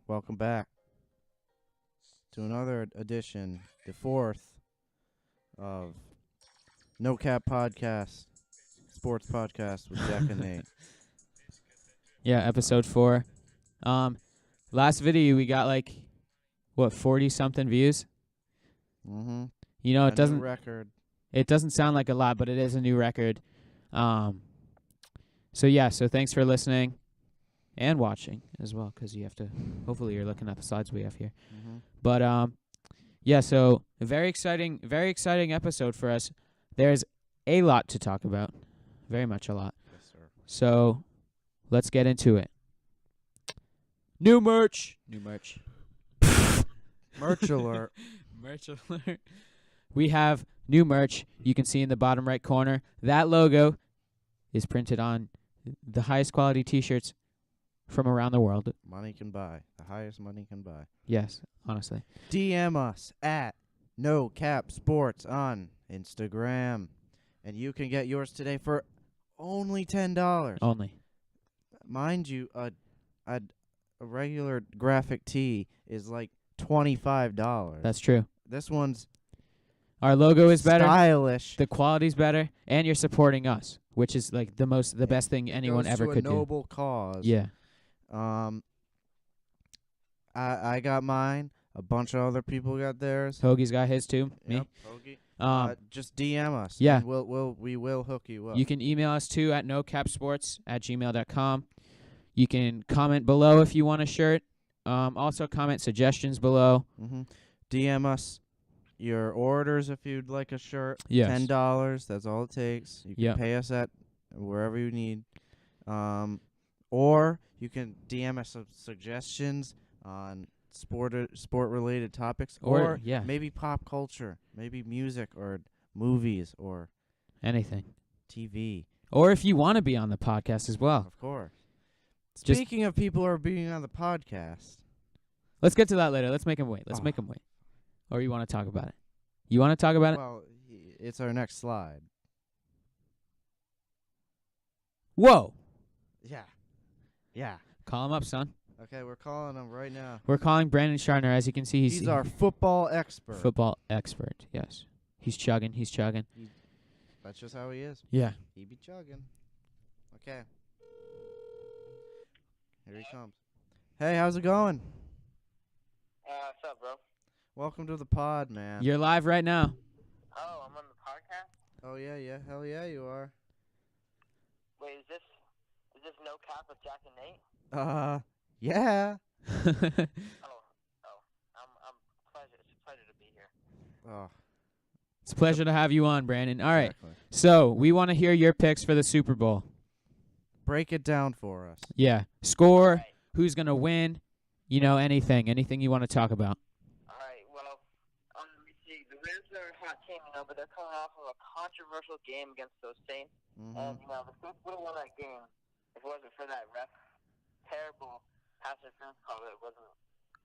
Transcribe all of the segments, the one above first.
Welcome back to another edition, the fourth of No Cap Podcast, sports podcast with Jack and Nate. Yeah, episode 4. Last video we got 40 something views. Mm-hmm. You know, New record. It doesn't sound like a lot, but it is a new record. So thanks for listening and watching as well, because you have to. Hopefully, you're looking at the slides we have here. Mm-hmm. But so a very exciting episode for us. There's a lot to talk about, very much a lot. Yes, sir. So let's get into it. New merch. Merch alert. Merch alert. We have new merch. You can see in the bottom right corner. That logo is printed on the highest quality T-shirts from around the world. Money can buy. The highest money can buy. Yes, honestly. DM us at No Cap Sports on Instagram, and you can get yours today for only $10. Only. Mind you, a regular graphic tee is like $25. That's true. This one's Our logo is better. stylish. The quality's better, and you're supporting us, which is the best thing anyone Goes ever to could a noble cause. do. Yeah. I got mine. A bunch of other people got theirs. Hoagie's got his too. Me. Yep, Hoagie. Just DM us. Yeah. And we will hook you up. You can email us too at nocapsports@gmail.com. You can comment below if you want a shirt. Also comment suggestions below. Mm-hmm. DM us your orders if you'd like a shirt. Yes. $10. That's all it takes. You can pay us at wherever you need. Or you can DM us some suggestions on sport-related topics. Or maybe pop culture. Maybe music or movies or anything. TV. Or if you want to be on the podcast as well. Of course. Speaking of people who are being on the podcast. Let's get to that later. Let's make them wait. Make them wait. Or you want to talk about it? You want to talk about it? Well, it's our next slide. Whoa. Yeah. Call him up, son. Okay, we're calling him right now. We're calling Branden Schartner. As you can see, he's our football expert. Football expert, yes. He's chugging. That's just how he is. Yeah. He be chugging. Okay. Here he comes. Hey, how's it going? What's up, bro? Welcome to the pod, man. You're live right now. Oh, I'm on the podcast? Oh, yeah. Hell yeah, you are. Wait, is this No Cap with Jack and Nate? Yeah. I'm pleasure. It's a pleasure to be here. Oh. It's a pleasure to have you on, Branden. All right. Exactly. So, we want to hear your picks for the Super Bowl. Break it down for us. Yeah. Score, Right. Who's going to win, anything you want to talk about. All right, well, let me see. The Rams are a hot team, but they're coming off of a controversial game against those Saints. Mm-hmm. And, the Saints would have won that game if it wasn't for that terrible pass interference call that wasn't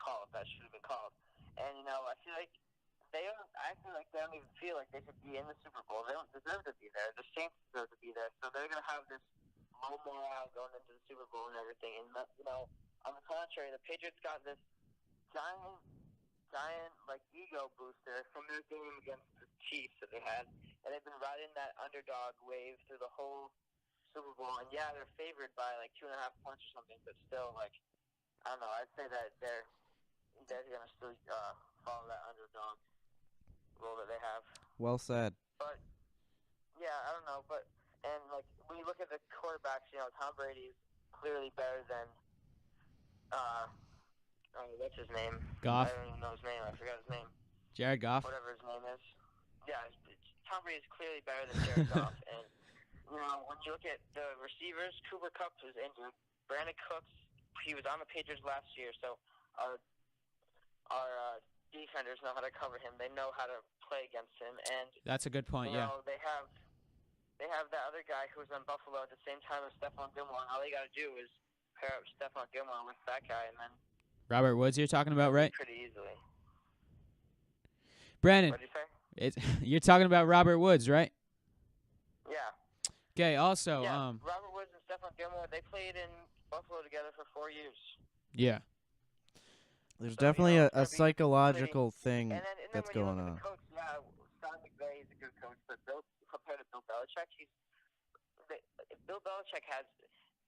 called. That should have been called. And, I feel like they don't even feel like they should be in the Super Bowl. They don't deserve to be there. The Saints deserve to be there. So they're going to have this low morale going into the Super Bowl and everything. And, on the contrary, the Patriots got this giant, ego booster from their game against the Chiefs that they had. And they've been riding that underdog wave through the whole Super Bowl. And, they're favored by, 2.5 points or something. But still, I don't know. I'd say that they're going to still follow that underdog role that they have. Well said. But, I don't know. But, and, when you look at the quarterbacks, Tom Brady is clearly better than, what's his name? Goff. I don't even know his name. I forgot his name. Jared Goff. Whatever his name is. Yeah, Tom Brady is clearly better than Jared Goff. And, when you look at the receivers, Cooper Kupp is injured. Brandon Cooks, he was on the Patriots last year, so our defenders know how to cover him. They know how to play against him. And that's a good point, they have that other guy who was on Buffalo at the same time as Stephon Gilmore. All they got to do is pair up Stephon Gilmore with that guy, and then Robert Woods you're talking about, right? Pretty easily. Branden, What did you say? you're talking about Robert Woods, right? Yeah. Okay, also, Robert Woods and Stephon Gilmore, they played in Buffalo together for 4 years. Yeah. There's So, definitely it's a gonna be psychological thing And then that's when you going look at on. the coach, yeah, Sean McVay is a good coach, but compared to Bill Belichick, Bill Belichick has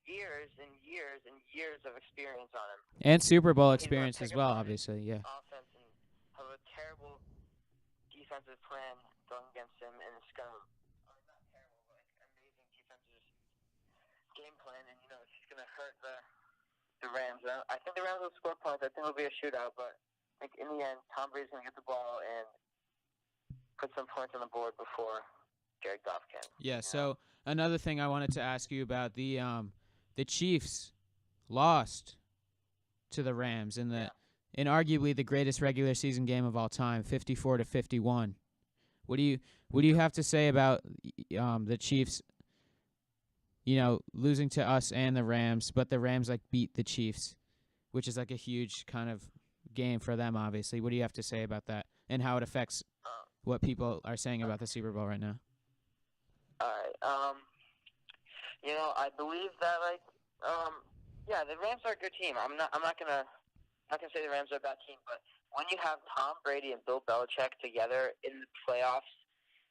years and years and years of experience on him. And Super Bowl He's gonna experience pick as well, apart his obviously. Yeah. offense and have a terrible defensive plan going against him, and it's gonna, I mean, not terrible, but like amazing defensive game plan, and it's just gonna hurt the Rams. I think the Rams will score points. I think it'll be a shootout, but like in the end, Tom Brady's gonna get the ball and put some points on the board before Jared Goff can. Yeah. So another thing I wanted to ask you about the Chiefs lost to the Rams in arguably the greatest regular season game of all time, 54-51. What do you have to say about the Chiefs? Losing to us and the Rams, but the Rams beat the Chiefs, which is a huge kind of game for them. Obviously, what do you have to say about that and how it affects what people are saying about the Super Bowl right now? All right. I believe that the Rams are a good team. I'm not gonna say the Rams are a bad team, but when you have Tom Brady and Bill Belichick together in the playoffs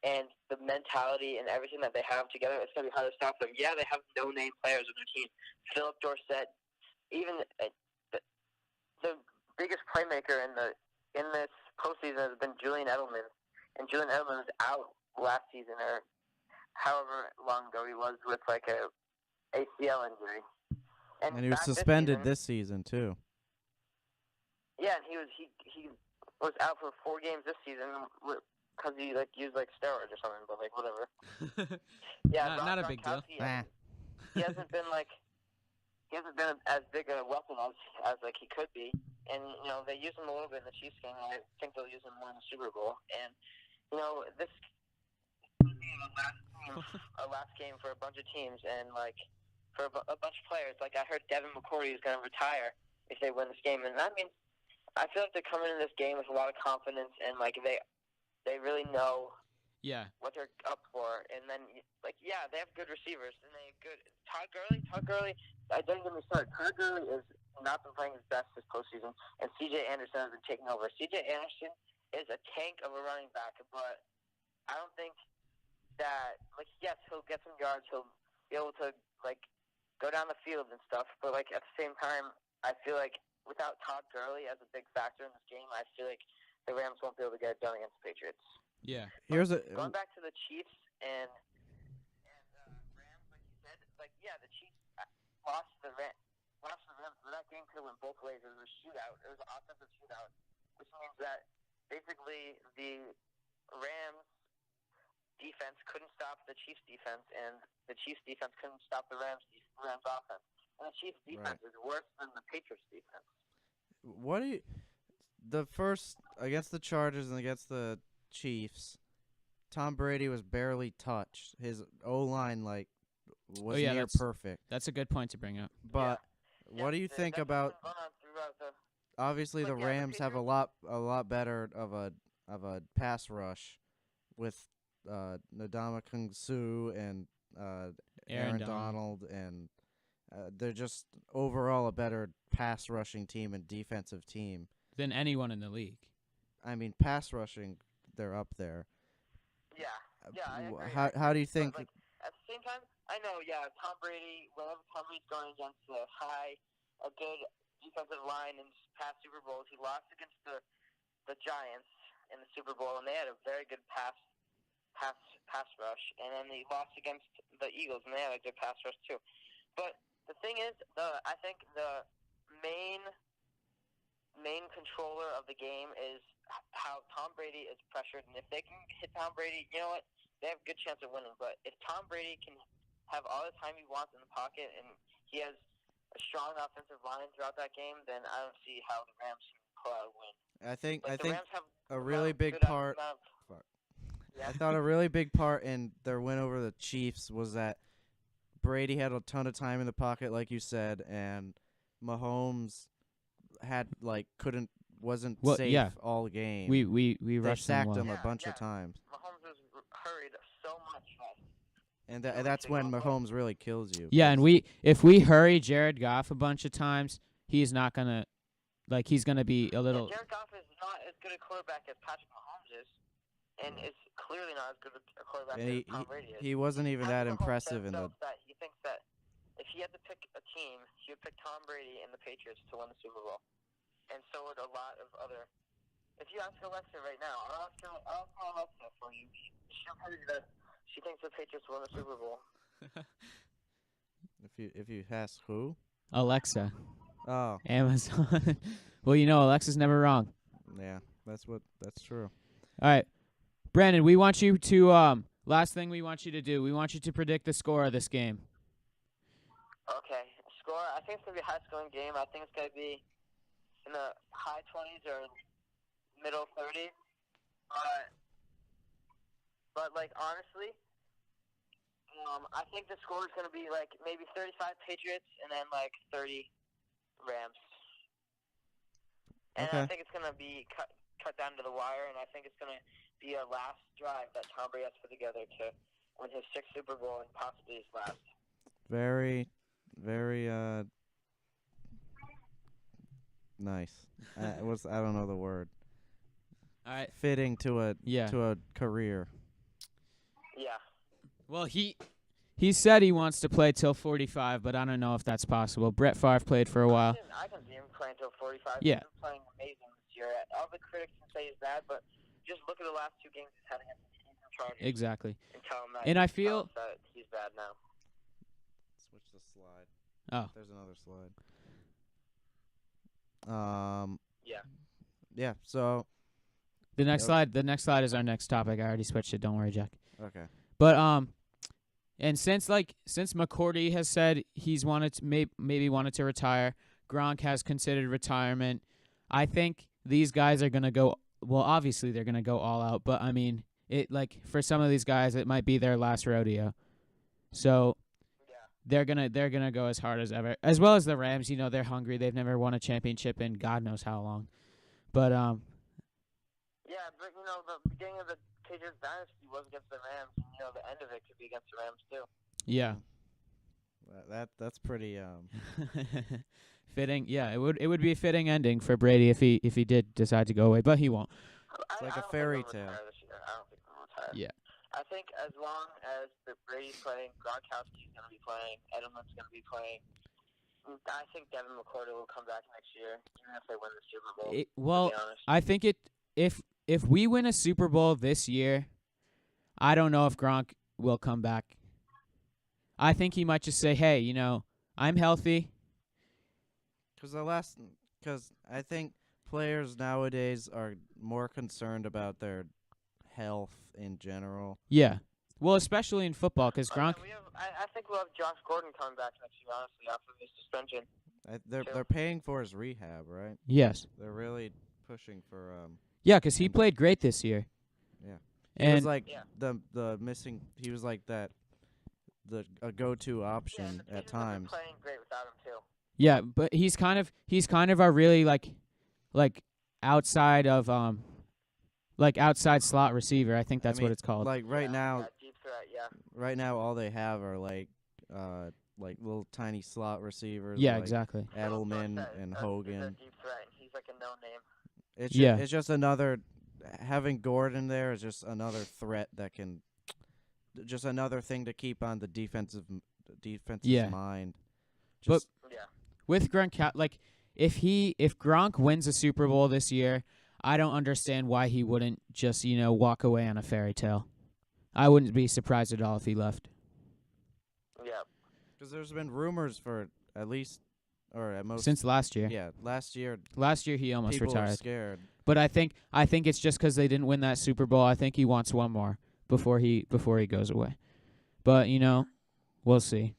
and the mentality and everything that they have together, it's gonna be hard to stop them. Yeah, they have no-name players on their team. Philip Dorsett, even the biggest playmaker in this postseason has been Julian Edelman, and Julian Edelman was out last season or however long ago he was with a ACL injury. And he was suspended this season too. Yeah, and he was out for 4 games this season because he used steroids or something, but whatever. Yeah, not a big deal. He hasn't been as big a weapon as he could be, and they use him a little bit in the Chiefs game. And I think they'll use him more in the Super Bowl. And this could be a last game for a bunch of teams and for a bunch of players. I heard Devin McCourty is going to retire if they win this game, and that means I feel like they're coming into this game with a lot of confidence and they really know what they're up for. And then they have good receivers and they have good Todd Gurley. I don't get me started. Todd Gurley has not been playing his best this postseason, and C.J. Anderson has been taking over. C.J. Anderson is a tank of a running back, but I don't think that yes, he'll get some yards, he'll be able to go down the field and stuff, but at the same time, I feel like without Todd Gurley as a big factor in this game, I feel like the Rams won't be able to get it done against the Patriots. Yeah. Going back to the Chiefs and Rams, like you said, the Chiefs lost to the Rams, but that game could have went both ways. It was a shootout. It was an offensive shootout, which means that basically the Rams defense couldn't stop the Chiefs defense, and the Chiefs defense couldn't stop the Rams offense. And the Chiefs defense is worse than the Patriots defense. The first against the Chargers and against the Chiefs, Tom Brady was barely touched. His O-line was near perfect. That's a good point to bring up. But what do you think about? Obviously, the Rams have a lot better of a pass rush with Ndamukong Suh and Aaron Donald, and they're just overall a better pass rushing team and defensive team than anyone in the league. I mean, pass rushing, they're up there. Yeah, I agree. How do you think? But, at the same time, I know, Tom Brady, whenever Tom Brady's going against a good defensive line in past Super Bowls, he lost against the Giants in the Super Bowl, and they had a very good pass rush, and then he lost against the Eagles, and they had a good pass rush too. But the thing is, I think the main controller of the game is how Tom Brady is pressured, and if they can hit Tom Brady, you know what? They have a good chance of winning. But if Tom Brady can have all the time he wants in the pocket and he has a strong offensive line throughout that game, then I don't see how the Rams can pull out a win. I think the Rams have a really big part. I thought a really big part in their win over the Chiefs was that Brady had a ton of time in the pocket, like you said, and Mahomes wasn't safe all game. We rushed sacked him a bunch of times. Mahomes was hurried so much. And that's when Mahomes really kills you. Yeah, and if we hurry Jared Goff a bunch of times, he's not gonna like he's gonna be a little. Jared Goff is not as good a quarterback as Patrick Mahomes is, and is clearly not as good a quarterback as Tom Brady is. He wasn't even that Patrick Mahomes impressive said in the. that he thinks that if he had to pick a team, he would pick Tom Brady and the Patriots to win the Super Bowl, and so would a lot of other. If you ask Alexa right now, I'll ask Alexa for you. She'll tell you that she thinks the Patriots will win the Super Bowl. If you ask who? Alexa, Oh, Amazon. Well, Alexa's never wrong. yeah, that's true. All right, Brandon, we want you to last thing we want you to do. We want you to predict the score of this game. Okay, score. I think it's gonna be a high-scoring game. I think it's gonna be in the high 20s or middle 30s. But like honestly, I think the score is gonna be like maybe 35 Patriots and then like 30 Rams. And Okay. I think it's gonna be cut down to the wire, and I think it's gonna be a last drive that Tom Brady has to put together to win his 6th Super Bowl and possibly his last. Very, very nice. I don't know the word. All right. Fitting to a Yeah. to a career. Yeah. Well, he said he wants to play till 45, but I don't know if that's possible. Brett Favre played for a while. I can see him playing until 45. Yeah. He's been playing amazing this year. All the critics can say he's bad, but just look at the last 2 games he's had against the Chiefs and Chargers. Exactly. And tell him that. And I feel that he's bad now. Switch the slide. Oh. There's another slide. Yeah. Yeah. So. The next slide is our next topic. I already switched it. Don't worry, Jack. Okay. But and since McCourty has said he's wanted to maybe wanted to retire, Gronk has considered retirement. I think these guys are gonna go. Well, obviously they're gonna go all out. But I mean, for some of these guys, it might be their last rodeo. So. Yeah. They're gonna go as hard as ever, as well as the Rams. They're hungry. They've never won a championship in God knows how long. But Yeah, but the beginning of the Patriots dynasty was against the Rams, and the end of it could be against the Rams too. yeah. That's pretty Fitting. Yeah, it would be a fitting ending for Brady if he did decide to go away, but he won't. It's like I a don't fairy think he'll tale. retire this year. I don't think he'll retire. Yeah. I think as long as the Brady's playing, Gronkowski's going to be playing, Edelman's going to be playing. I think Devin McCourty will come back next year, even if they win the Super Bowl. Well, to be honest. I think if we win a Super Bowl this year, I don't know if Gronk will come back. I think he might just say, "Hey, I'm healthy." Because I think players nowadays are more concerned about their health in general. Yeah. Well, especially in football, because Gronk. I think we'll have Josh Gordon coming back next year, honestly, after this suspension. They're paying for his rehab, right? Yes. They're really pushing for Yeah, because he played great this year. Yeah. He And was like the missing. He was like a go-to option the at Patriots have been times. playing great without him too. yeah, but he's kind of our really like outside of outside slot receiver. I think that's what it's called. Like right now, Yeah, deep threat, yeah. right now all they have are like little tiny slot receivers. Yeah, like exactly. Edelman and He's Hogan. a deep threat. He's like a no-name. It's just another. Having Gordon there is just another threat that can. Just another thing to keep on the defensive mind. But Yeah. with Gronk, if Gronk wins a Super Bowl this year, I don't understand why he wouldn't just walk away on a fairy tale. I wouldn't be surprised at all if he left. Yeah. Because there's been rumors for at least, or at most, Since last year. Yeah, last year. Last year he almost People are retired. scared. But I think it's just because they didn't win that Super Bowl. I think he wants one more before he goes away. But we'll see.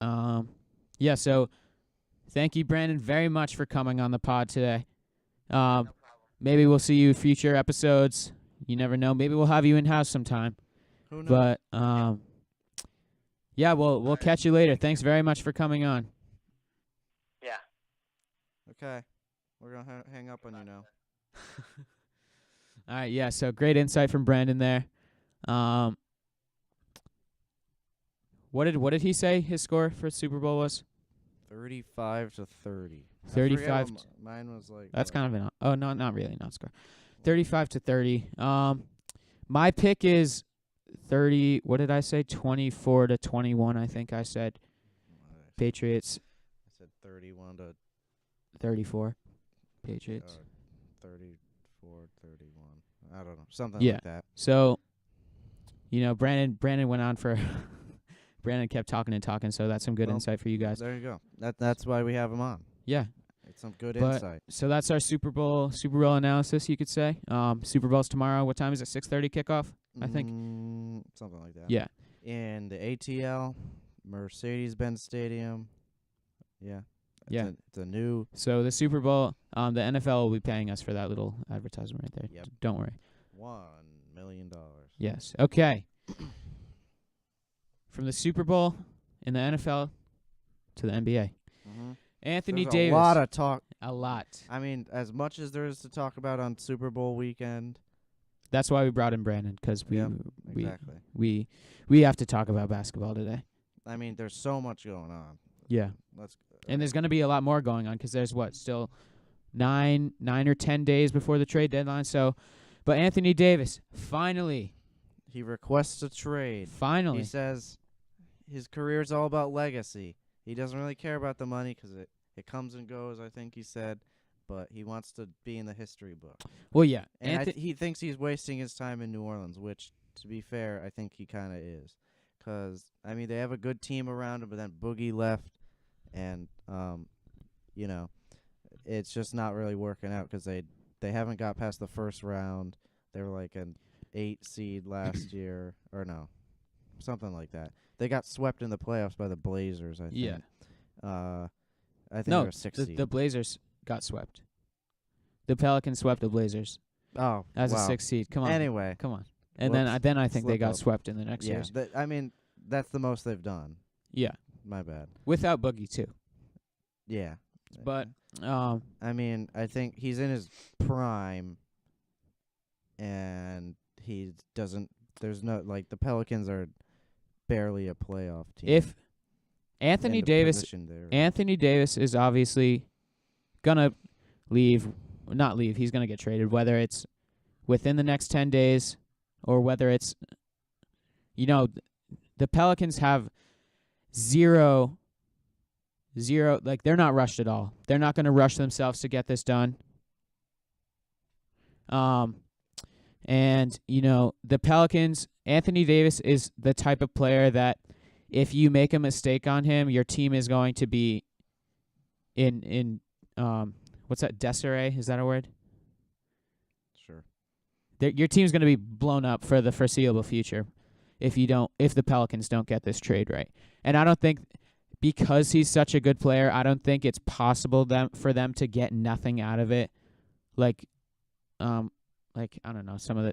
Yeah. So, thank you, Brandon, very much for coming on the pod today. No problem. Maybe we'll see you future episodes. You never know. Maybe we'll have you in house sometime. Who knows? But yeah, we'll catch you later. Thanks very much for coming on. Yeah. Okay, we're gonna hang up on you now. All right, yeah, so great insight from Brandon there. What did he say his score for Super Bowl was? 35-30. 35. Mine was like. That's kind of an. Oh no, not really. Not score. 35-30. My pick is 30. What did I say? 24-21. I think I said. Patriots. I said 31-34. 34. Patriots. 34-31. I don't know, something Yeah. like that. So, Brandon went on for. Brandon kept talking and talking, so that's some good insight for you guys. There you go. That's why we have him on. Yeah. It's some good insight. So that's our Super Bowl analysis, you could say. Super Bowl's tomorrow. What time is it? 6:30 kickoff, I think. Something like that. Yeah. In the ATL, Mercedes-Benz Stadium. Yeah. Yeah. It's a new. So the Super Bowl, the NFL will be paying us for that little advertisement right there. Yep. Don't worry. $1 million. Yes. Okay. From the Super Bowl in the NFL to the NBA. Mm-hmm. Anthony There's Davis. A lot of talk. A lot. I mean, as much as there is to talk about on Super Bowl weekend. That's why we brought in Brandon, because exactly. we have to talk about basketball today. I mean, there's so much going on. Yeah. And there's going to be a lot more going on because there's still 9 or 10 days before the trade deadline. So, but Anthony Davis, finally. He requests a trade. Finally. He says his career is all about legacy. He doesn't really care about the money because it comes and goes, I think he said. But he wants to be in the history book. Well, yeah. And he thinks he's wasting his time in New Orleans, which, to be fair, I think he kind of is. Because, I mean, they have a good team around him, but then Boogie left. And, it's just not really working out because they haven't got past the first round. They were like an 8 seed last year. Or no, something like that. They got swept in the playoffs by the Blazers, I think. Yeah. I think no, they were 6 seed. The Blazers got swept. The Pelicans swept the Blazers. Oh, as wow. a 6 seed. Come on. Anyway. Come on. And then I think they got swept in the next year. I mean, that's the most they've done. Yeah. My bad. Without Boogie, too. Yeah. But, I mean, I think he's in his prime, and he doesn't, there's no, the Pelicans are barely a playoff team. If Anthony Davis is obviously gonna leave, not leave, he's gonna get traded, whether it's within the next 10 days or whether it's, the Pelicans have zero, they're not rushed at all. They're not going to rush themselves to get this done. And, the Pelicans, Anthony Davis is the type of player that if you make a mistake on him, your team is going to be in what's that, disarray? Is that a word? Sure. Your team's going to be blown up for the foreseeable future if the Pelicans don't get this trade right. And I don't think, because he's such a good player, I don't think it's possible for them to get nothing out of it. I don't know, some of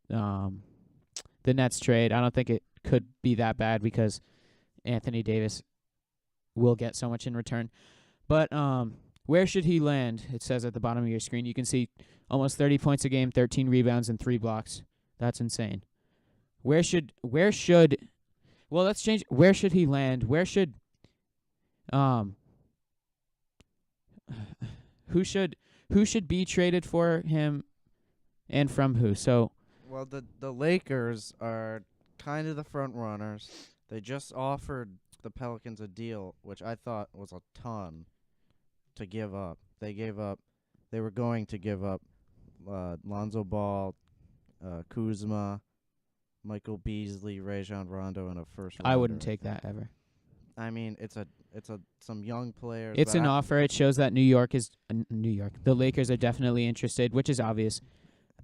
the Nets trade. I don't think it could be that bad because Anthony Davis will get so much in return. But where should he land? It says at the bottom of your screen. You can see almost 30 points a game, 13 rebounds, and 3 blocks. That's insane. Well, let's change. Where should he land? Who should be traded for him, and from who? So, well, the Lakers are kind of the front runners. They just offered the Pelicans a deal, which I thought was a ton to give up. They were going to give up Lonzo Ball, Kuzma, Michael Beasley, Rajon Rondo, and a first rounder. I wouldn't take that ever. I mean, it's some young players. It's an offer. It shows that New York. The Lakers are definitely interested, which is obvious.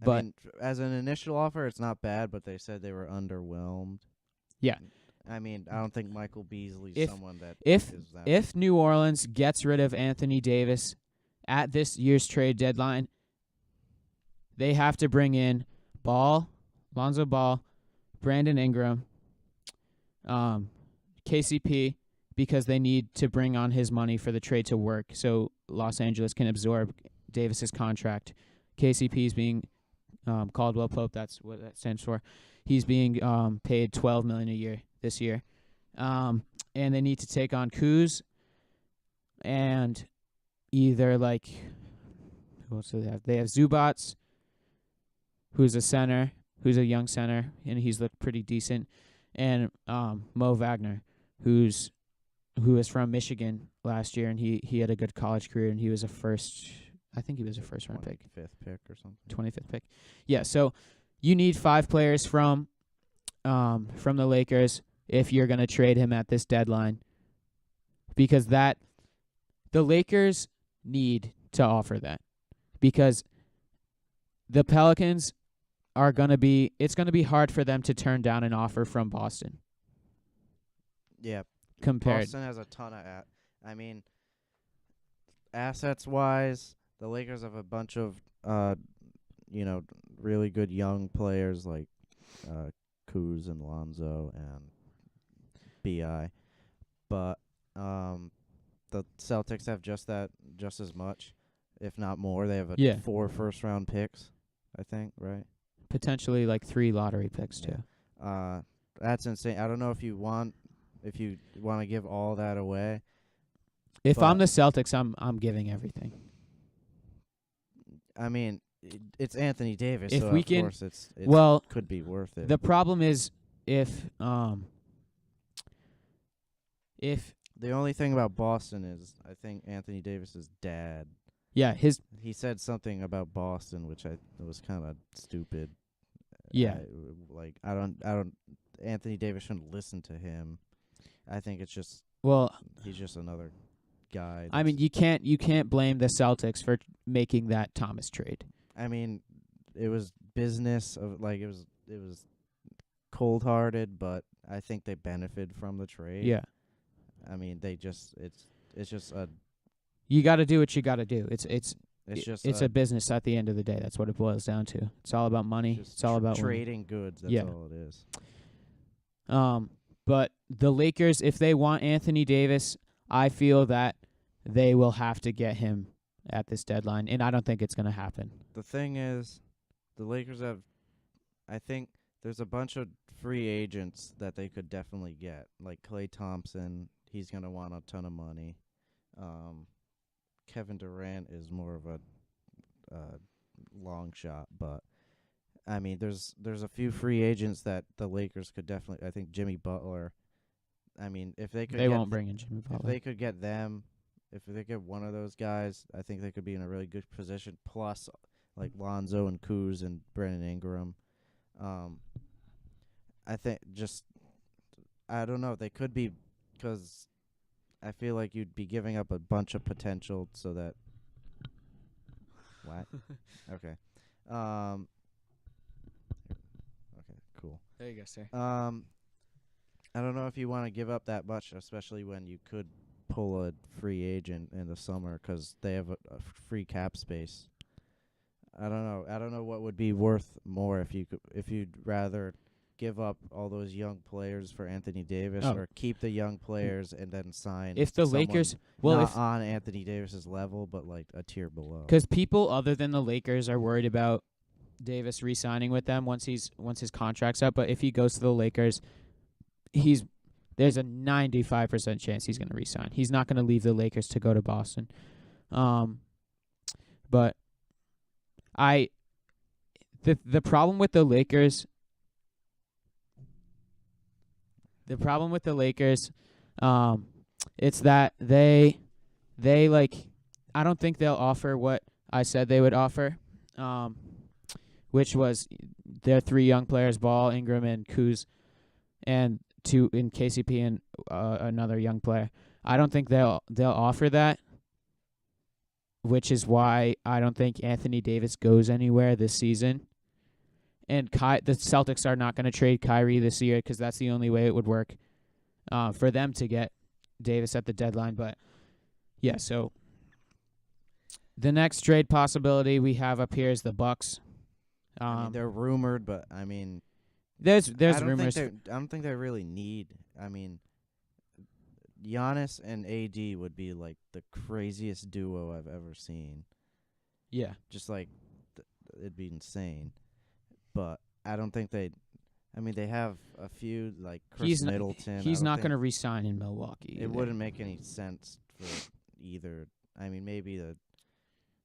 But I mean, as an initial offer, it's not bad, but they said they were underwhelmed. Yeah. I mean, I don't think Michael Beasley's someone that if is that. If New Orleans gets rid of Anthony Davis at this year's trade deadline, they have to bring in Lonzo Ball, Brandon Ingram, KCP, because they need to bring on his money for the trade to work so Los Angeles can absorb Davis's contract. KCP's being Caldwell Pope, that's what that stands for. He's being paid $12 million a year this year. and they need to take on Kuz and either like who else do they have? They have Zubats, who's a center, who's a young center, and he's looked pretty decent, and Mo Wagner, who is from Michigan last year, and he had a good college career, and he was a first round pick. 25th pick or something. 25th pick. Yeah, so you need 5 players from the Lakers if you're going to trade him at this deadline, because the Lakers need to offer that, because the Pelicans it's going to be hard for them to turn down an offer from Boston. Yeah. Compared. Boston has a ton of assets wise, the Lakers have a bunch of really good young players like Kuz and Lonzo and BI. But the Celtics have just as much, if not more. They have 4 first-round picks, I think, right? Potentially like 3 lottery picks too. That's insane. I don't know if you want to give all that away. If I'm the Celtics, I'm giving everything. I mean, it's Anthony Davis, if so we of can, course it could be worth it. The problem is if the only thing about Boston is I think Anthony Davis's dad. Yeah, he said something about Boston which was kind of stupid. Yeah. I don't Anthony Davis shouldn't listen to him. I think it's just he's just another guy. I mean, you can't blame the Celtics for making that Thomas trade. I mean, it was business of it was cold-hearted, but I think they benefited from the trade. Yeah. I mean, it's just a you got to do what you got to do. It's just a business at the end of the day. That's what it boils down to. It's all about money. It's all about trading goods. That's all it is. But the Lakers, if they want Anthony Davis, I feel that they will have to get him at this deadline, and I don't think it's going to happen. The thing is, the Lakers I think there's a bunch of free agents that they could definitely get, like Klay Thompson. He's going to want a ton of money. Kevin Durant is more of a long shot, but I mean, there's a few free agents that the Lakers could definitely. I think Jimmy Butler. I mean, if they could, they won't bring in Jimmy Butler. If they could get them, if they get one of those guys, I think they could be in a really good position. Plus, like Lonzo and Kuz and Brandon Ingram. I think I don't know. They could be, because I feel like you'd be giving up a bunch of potential so that. What? Okay. Okay, cool. There you go, sir. I don't know if you want to give up that much, especially when you could pull a free agent in the summer because they have a free cap space. I don't know. I don't know what would be worth more if you'd rather give up all those young players for Anthony Davis or keep the young players and then sign if the Lakers not on Anthony Davis's level but like a tier below. Because people other than the Lakers are worried about Davis re-signing with them once his contract's up, but if he goes to the Lakers, there's a 95% chance he's going to re-sign. He's not going to leave the Lakers to go to Boston. But the problem with the Lakers it's that they I don't think they'll offer what I said they would offer, which was their 3 young players, Ball, Ingram, and Kuz, and 2 in KCP and another young player. I don't think they'll offer that, which is why I don't think Anthony Davis goes anywhere this season. And the Celtics are not going to trade Kyrie this year because that's the only way it would work for them to get Davis at the deadline. But, yeah, so the next trade possibility we have up here is the Bucks. I mean, they're rumored, but, I mean... There's rumors. I don't think they really need... I mean, Giannis and AD would be, like, the craziest duo I've ever seen. Yeah. Just, like, it'd be insane. But I don't think I mean, they have a few like Chris Middleton. He's not going to re-sign in Milwaukee. It wouldn't make any sense for either. I mean, maybe the.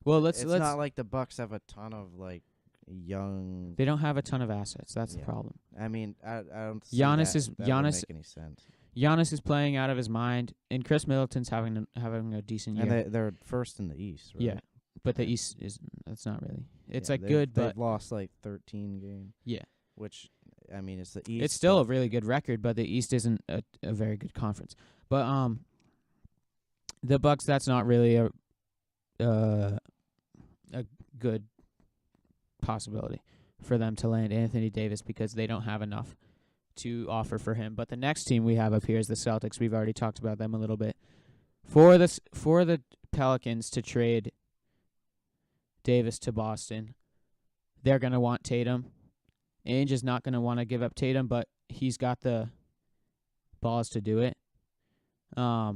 Well, it's not like the Bucks have a ton of like young. They don't have a ton of assets. That's the problem. I mean, I don't. Giannis wouldn't make any sense. Giannis is playing out of his mind, and Chris Middleton's having a decent year. And they're first in the East, right? Yeah, but the East is that's not really. It's they've but lost like 13 games. Yeah, which I mean, it's the East. It's still a really good record, but the East isn't a very good conference. But the Bucks, that's not really a good possibility for them to land Anthony Davis because they don't have enough to offer for him. But the next team we have up here is the Celtics. We've already talked about them a little bit. For the Pelicans to trade Davis to Boston, they're going to want Tatum. Ainge is not going to want to give up Tatum, but he's got the balls to do it. I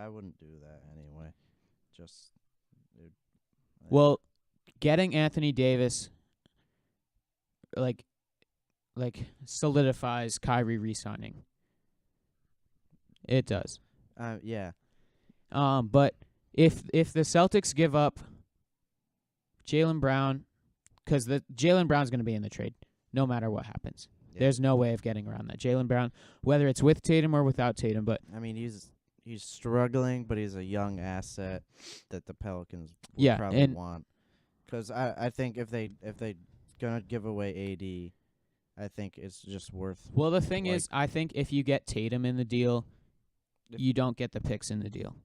wouldn't do that anyway. Well, getting Anthony Davis like solidifies Kyrie re-signing. It does. Yeah. But if the Celtics give up Jaylen Brown, because the Jaylen Brown's going to be in the trade no matter what happens. Yeah. There's no way of getting around that. Jaylen Brown, whether it's with Tatum or without Tatum, but I mean he's struggling, but he's a young asset that the Pelicans would probably want. Because I think if they gonna give away AD, I think it's just worth. Well, the thing is, I think if you get Tatum in the deal, you don't get the picks in the deal.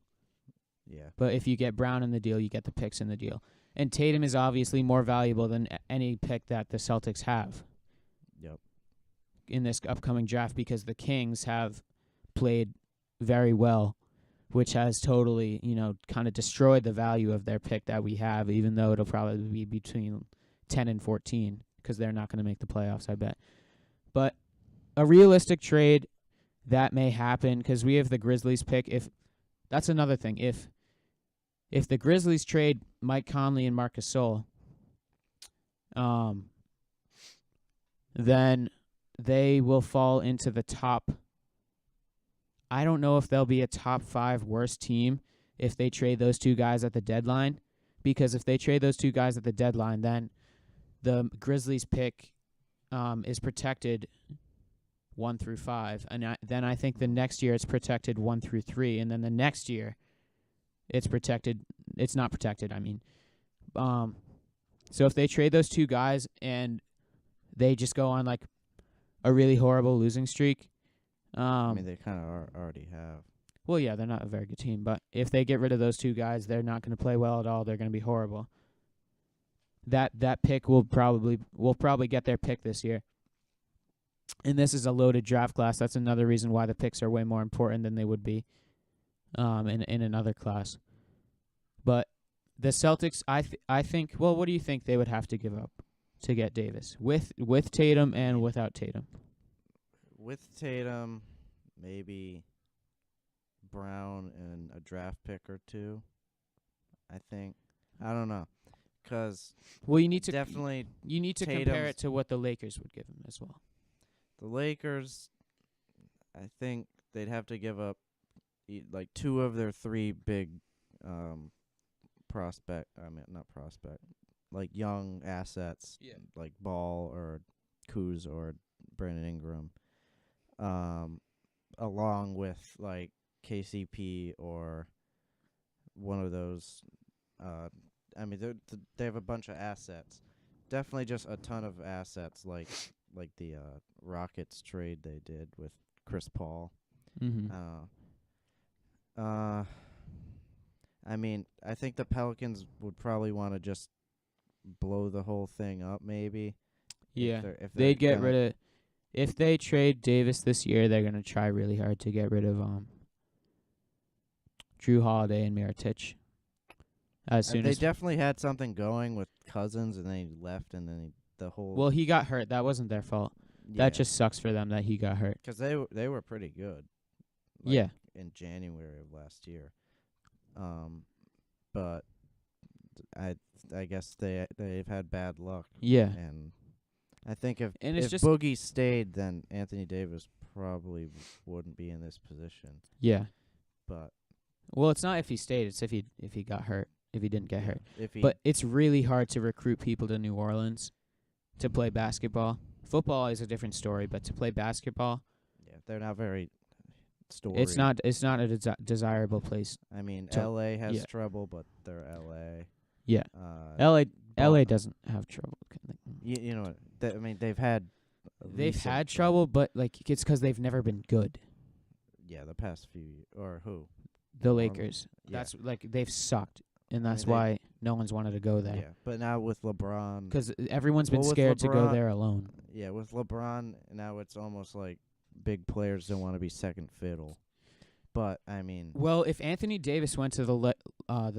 Yeah. But if you get Brown in the deal, you get the picks in the deal. And Tatum is obviously more valuable than any pick that the Celtics have. Yep. In this upcoming draft, because the Kings have played very well, which has totally, kind of destroyed the value of their pick that we have, even though it'll probably be between 10 and 14 because they're not going to make the playoffs, I bet. But a realistic trade that may happen because we have the Grizzlies pick. That's another thing. If the Grizzlies trade Mike Conley and Marc Gasol, then they will fall into the top. I don't know if they'll be a top 5 worst team if they trade those two guys at the deadline, because if they trade those two guys at the deadline, then the Grizzlies pick is protected 1 through 5, and then I think the next year it's protected 1 through 3, and then the next year it's protected. It's not protected. I mean, so if they trade those two guys and they just go on like a really horrible losing streak. I mean, they kind of already have. Well, yeah, they're not a very good team, but if they get rid of those two guys, they're not going to play well at all. They're going to be horrible. That pick will probably get their pick this year. And this is a loaded draft class. That's another reason why the picks are way more important than they would be in another class. But the Celtics, I think. Well, what do you think they would have to give up to get Davis with Tatum and without Tatum? With Tatum, maybe Brown and a draft pick or two. I think. I don't know, because you need to definitely compare it to what the Lakers would give him as well. The Lakers, I think they'd have to give up like 2 of their 3 big like young assets, like Ball or Kuz or Brandon Ingram. Along with like KCP or one of those. I mean, they have a bunch of assets. Definitely just a ton of assets, like the Rockets trade they did with Chris Paul. Mm-hmm. I mean, I think the Pelicans would probably want to just blow the whole thing up, maybe. Yeah, they'd get rid of. If they trade Davis this year, they're going to try really hard to get rid of Drew Holiday and Mirotic. They definitely had something going with Cousins, and then he left, and then the whole. Well, he got hurt. That wasn't their fault. Yeah. That just sucks for them that he got hurt. Because they were pretty good. In January of last year. But I guess they've had bad luck. Yeah. And I think if And it's if just Boogie stayed, then Anthony Davis probably wouldn't be in this position. yeah. But Well, it's not if he stayed; it's if he got hurt. If he didn't get yeah, hurt. if he But it's really hard to recruit people to New Orleans to play basketball. Football is a different story, but to play basketball, yeah, they're not very storied. it's not a desirable place. I mean, to- L.A. has yeah. trouble, but they're L.A. Yeah. Bo- LA doesn't have trouble. You know, I mean, they've had. They've recent had trouble, but like it's 'cause they've never been good. Yeah, the past few or who? The Lakers. Yeah. That's like they've sucked, and that's mean, why no one's wanted to go there. Yeah, but now with LeBron, 'Cause everyone's been Well, with scared to go LeBron- there alone. yeah, with LeBron now it's almost like big players don't want to be second fiddle. But I mean, Well, if Anthony Davis went to the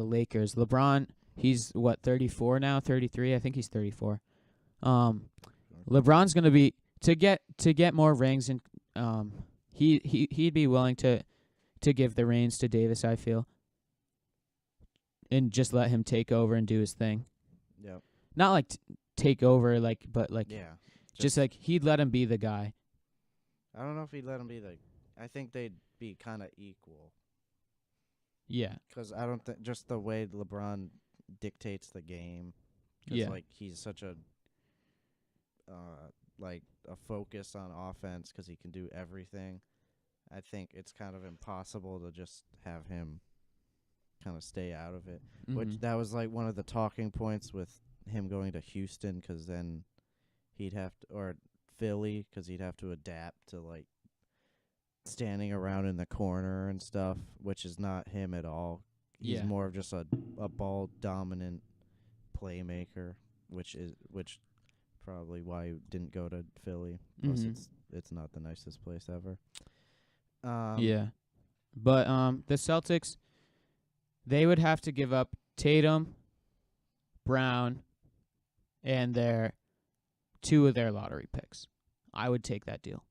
Lakers, LeBron, he's what 34 now, 33. I think he's 34. LeBron's gonna be to get more rings, and he'd be willing to give the reins to Davis, I feel, and just let him take over and do his thing. yeah, Not like take over, like, but like yeah, just like he'd let him be the guy. I don't know if he'd let him be like. I think they'd be kind of equal. Yeah. 'Cause I don't think just the way LeBron dictates the game. 'Cause Yeah. like he's such a like a focus on offense 'cause he can do everything. I think it's kind of impossible to just have him kind of stay out of it. Which Mhm. that was like one of the talking points with him going to Houston 'cause then he'd have to, or Philly 'cause he'd have to adapt to like standing around in the corner and stuff, which is not him at all. He's Yeah. more of just a ball dominant playmaker, which probably why he didn't go to Philly. Plus Mhm. it's not the nicest place ever. Yeah. But the Celtics, they would have to give up Tatum, Brown, and two of their lottery picks. I would take that deal.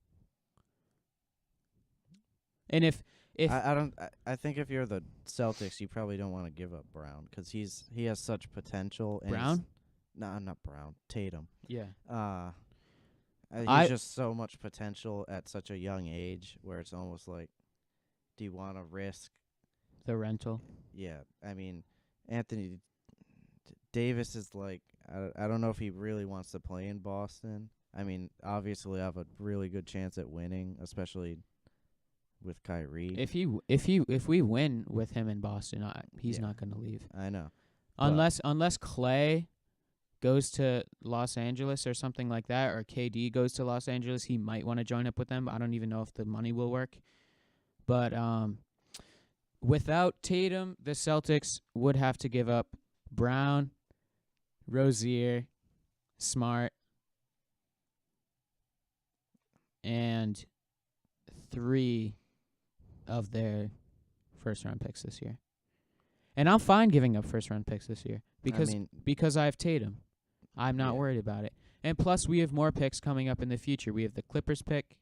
And if I think if you're the Celtics, you probably don't want to give up Brown 'cause he has such potential. And Brown? Not Brown. Tatum. Yeah. He's just so much potential at such a young age where it's almost like, do you want to risk? The rental. Yeah, I mean, Anthony Davis is like, I don't know if he really wants to play in Boston. I mean, obviously, I have a really good chance at winning, especially with Kyrie. If we win with him in Boston, he's Yeah. not going to leave. I know. Unless Clay goes to Los Angeles or something like that, or KD goes to Los Angeles, he might want to join up with them. I don't even know if the money will work. But without Tatum, the Celtics would have to give up Brown, Rozier, Smart, and 3 of their first-round picks this year. And I'm fine giving up first-round picks this year because I have Tatum. I'm not Yeah. worried about it. And plus, we have more picks coming up in the future. We have the Clippers pick.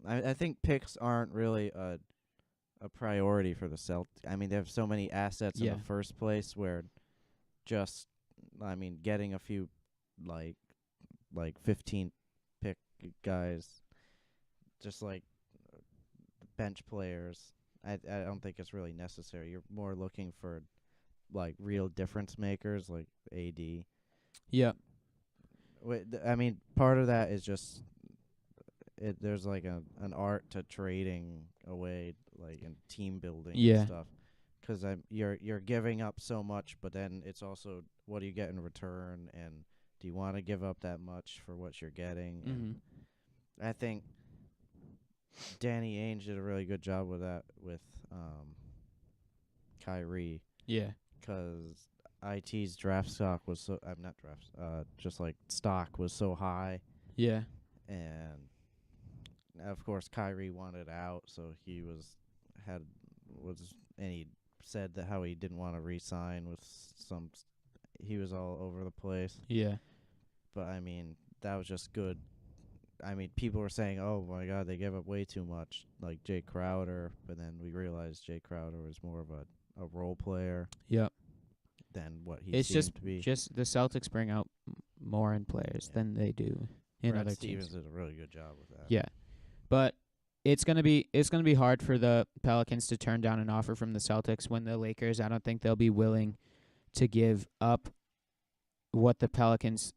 I think picks aren't really a priority for the Celtics. I mean, they have so many assets in Yeah. the first place where just, I mean, getting a few like 15 pick guys, just like bench players. I don't think it's really necessary. You're more looking for like real difference makers like AD. Yeah. I mean, part of that is just there's like an art to trading away, like in team building Yeah. and stuff. 'Cause you're giving up so much, but then it's also what do you get in return, and do you want to give up that much for what you're getting? And I think Danny Ainge did a really good job with that with Kyrie. Yeah. 'Cause IT's draft stock was so not draft just like stock was so high, Yeah. and of course Kyrie wanted out, so he and he said that how he didn't want to re-sign with he was all over the place. Yeah. But I mean, that was just good. I mean, people were saying, "Oh my God, they gave up way too much," like Jay Crowder. But then we realized Jay Crowder was more of a role player Yep. than what he It's seemed to be. just the Celtics bring out more in players Yeah. than they do in Brad other Stevens teams. did a really good job with that. Yeah. But it's gonna be hard for the Pelicans to turn down an offer from the Celtics when the Lakers, I don't think they'll be willing to give up what the Pelicans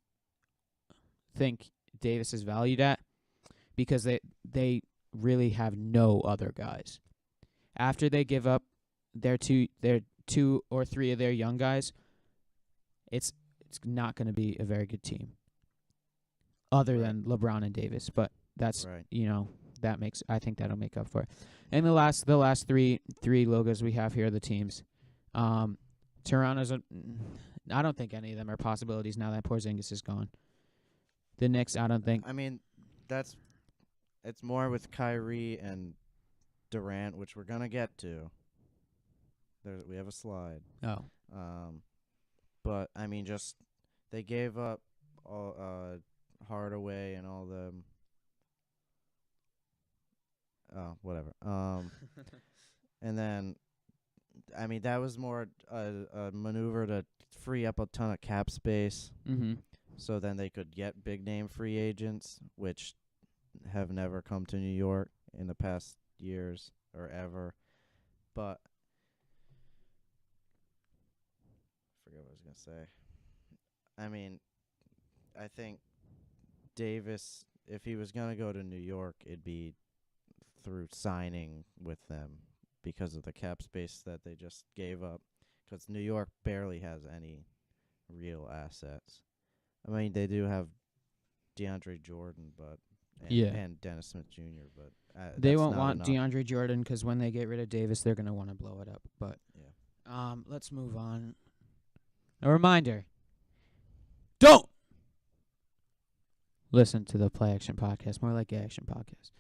think Davis is valued at, because they really have no other guys. After they give up their two or three of their young guys, it's not going to be a very good team. Other than LeBron and Davis, but that's I think that'll make up for it. And the last three logos we have here are the teams. Toronto's I don't think any of them are possibilities now that Porzingis is gone. The Knicks, I don't think. I mean, it's more with Kyrie and Durant, which we're gonna get to. We have a slide. Oh. But I mean, just they gave up all Hardaway and all them. Oh, whatever. And then, I mean, that was more a maneuver to free up a ton of cap space. Mm-hmm. So then they could get big name free agents, which have never come to New York in the past years or ever. But I forget what I was gonna say. I mean, I think Davis, if he was gonna go to New York, it'd be through signing with them because of the cap space that they just gave up. Because New York barely has any real assets. I mean, they do have DeAndre Jordan, and Dennis Smith Jr., but they that's won't not want enough. DeAndre Jordan because when they get rid of Davis, they're gonna want to blow it up. But yeah. Let's move on. A reminder: don't listen to the Play Action Podcast. More like Action Podcast.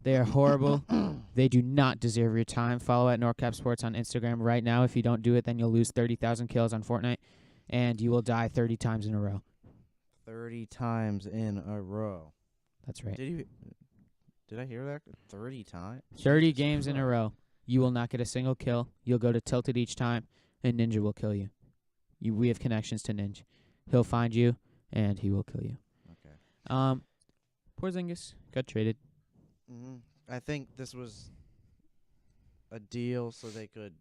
They are horrible. They do not deserve your time. Follow at NorCap Sports on Instagram right now. If you don't do it, then you'll lose 30,000 kills on Fortnite, and you will die 30 times in a row. 30 times in a row. That's right. Did I hear that? 30 times? 30 games in a row. You will not get a single kill. You'll go to tilted each time, and Ninja will kill you. We have connections to Ninja. He'll find you, and he will kill you. Okay. Porzingis got traded. Mm-hmm. I think this was a deal so they could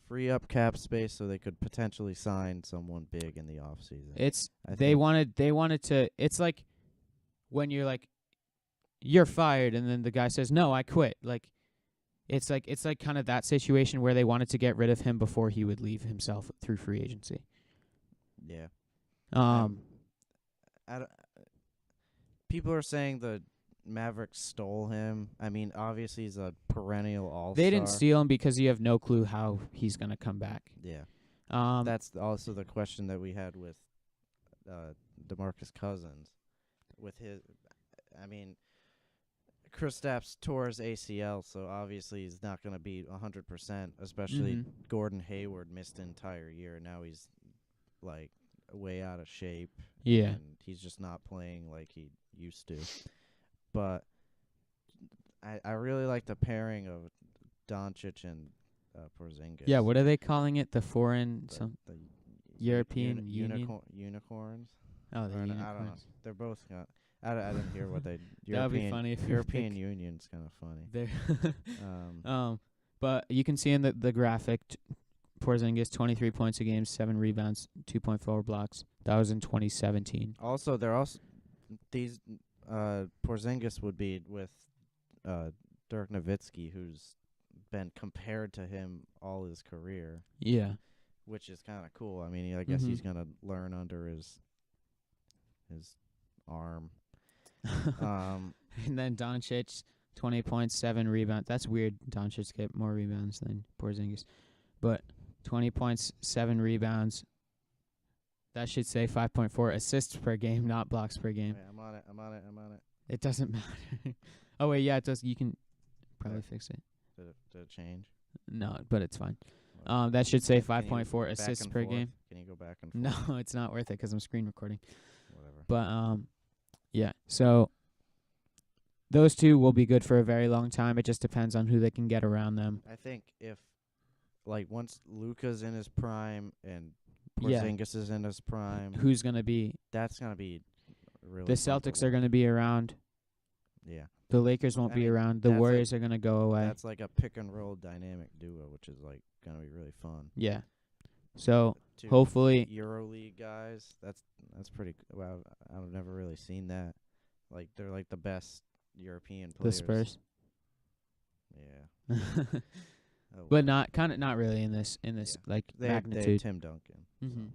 free up cap space so they could potentially sign someone big in the offseason. They wanted to. It's like when you're like, you're fired, and then the guy says, "No, I quit." It's like kind of that situation where they wanted to get rid of him before he would leave himself through free agency. Yeah. People are saying the Mavericks stole him. I mean, obviously he's a perennial all-star. They didn't steal him because you have no clue how he's going to come back. Yeah. That's also the question that we had with DeMarcus Cousins. With his, I mean, Kristaps tore his ACL, so obviously he's not going to be 100%, especially Gordon Hayward missed an entire year. Now he's, like, way out of shape. Yeah. And he's just not playing like he used to. But I really like the pairing of Doncic and Porzingis. Yeah, what are they calling it? The foreign The European Union? Unicorns? Oh, the I unicorns. don't know. They're both got. I didn't hear what they. That would be funny if European Union's kind of funny. But you can see in the graphic, Porzingis 23 points a game, 7 rebounds, 2.4 blocks. That was in 2017. Also, they're also these. Porzingis would be with Dirk Nowitzki, who's been compared to him all his career. Yeah, which is kind of cool. I mean, I guess he's gonna learn under his arm. And then Doncic, 20 points, 7 rebounds. That's weird. Doncic get more rebounds than Porzingis, but 20 points, 7 rebounds. That should say 5.4 assists per game, not blocks per game. Wait, I'm on it. It doesn't matter. Oh, wait, yeah, it does. You can probably fix it. Did it change? No, but it's fine. That should say 5.4 assists per game. Can you go back and forth? No, it's not worth it because I'm screen recording. Whatever. But, yeah, so those two will be good for a very long time. It just depends on who they can get around them. I think if, like, once Luka's in his prime and Porzingis is in his prime, who's going to be... That's going to be really. The fun to Celtics are watch. going to be around. Yeah, The Lakers won't I be mean, around. The that's Warriors are going to go away. that's like a pick and roll dynamic duo, which is like gonna be really fun. Yeah. So Two hopefully, EuroLeague guys. That's pretty. Well, I've never really seen that. Like they're like the best European the players. Spurs. Yeah. Oh, But well. not really in this like They had magnitude. Tim Duncan. Mm-hmm.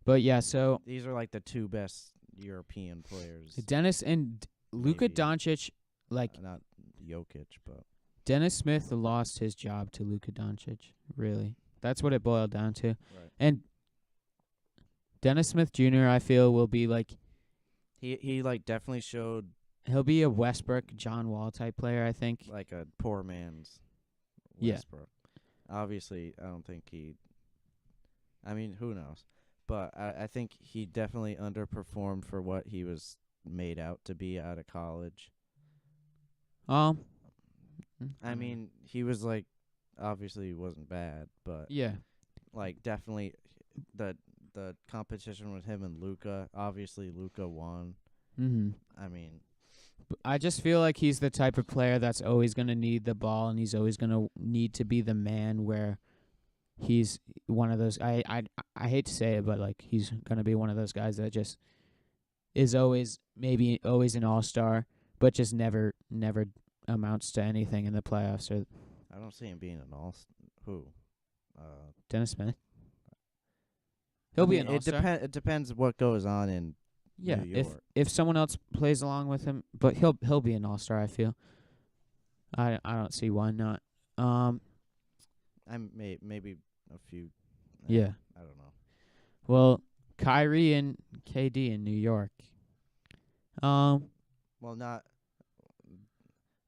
But yeah, so These are like the two best European players. Dennis and Luka Maybe. Doncic, like Not Jokic, but Dennis Smith lost his job to Luka Doncic. Really, that's what it boiled down to. right. And Dennis Smith Jr. I feel will be like He like definitely showed he'll be a Westbrook, John Wall type player. I think. like a poor man's Yeah. Westbrook. Obviously, I don't think he. I mean, who knows? But I think he definitely underperformed for what he was made out to be out of college. I mean, he was like, obviously he wasn't bad, but yeah. like definitely the competition with him and Luka. Obviously, Luka won. Mm-hmm. I mean, I just feel like he's the type of player that's always going to need the ball, and he's always going to need to be the man. Where he's one of those. I hate to say it, but like he's going to be one of those guys that just is always an all-star, but just never amounts to anything in the playoffs. Or I don't see him being an all. Who? Dennis Smith. He'll be an all-star. It depends what goes on in Yeah, New York. if someone else plays along with him, but he'll be an all-star. I feel. I don't see why not. I'm maybe a few. Yeah. I don't know. Well, Kyrie and KD in New York. Well, not.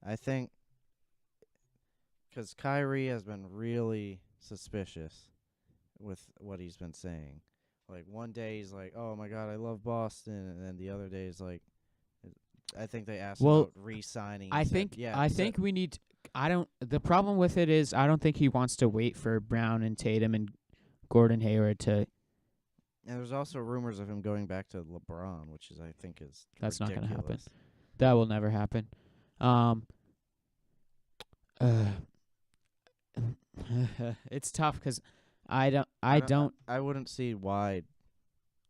I think because Kyrie has been really suspicious with what he's been saying. Like one day he's like, "Oh my God, I love Boston," and then the other day he's like, "I think they asked about re-signing." I think we need. The problem with it is I don't think he wants to wait for Brown and Tatum and Gordon Hayward to. And there's also rumors of him going back to LeBron, which is I think is That's not ridiculous. gonna happen. That will never happen. It's tough because I wouldn't see why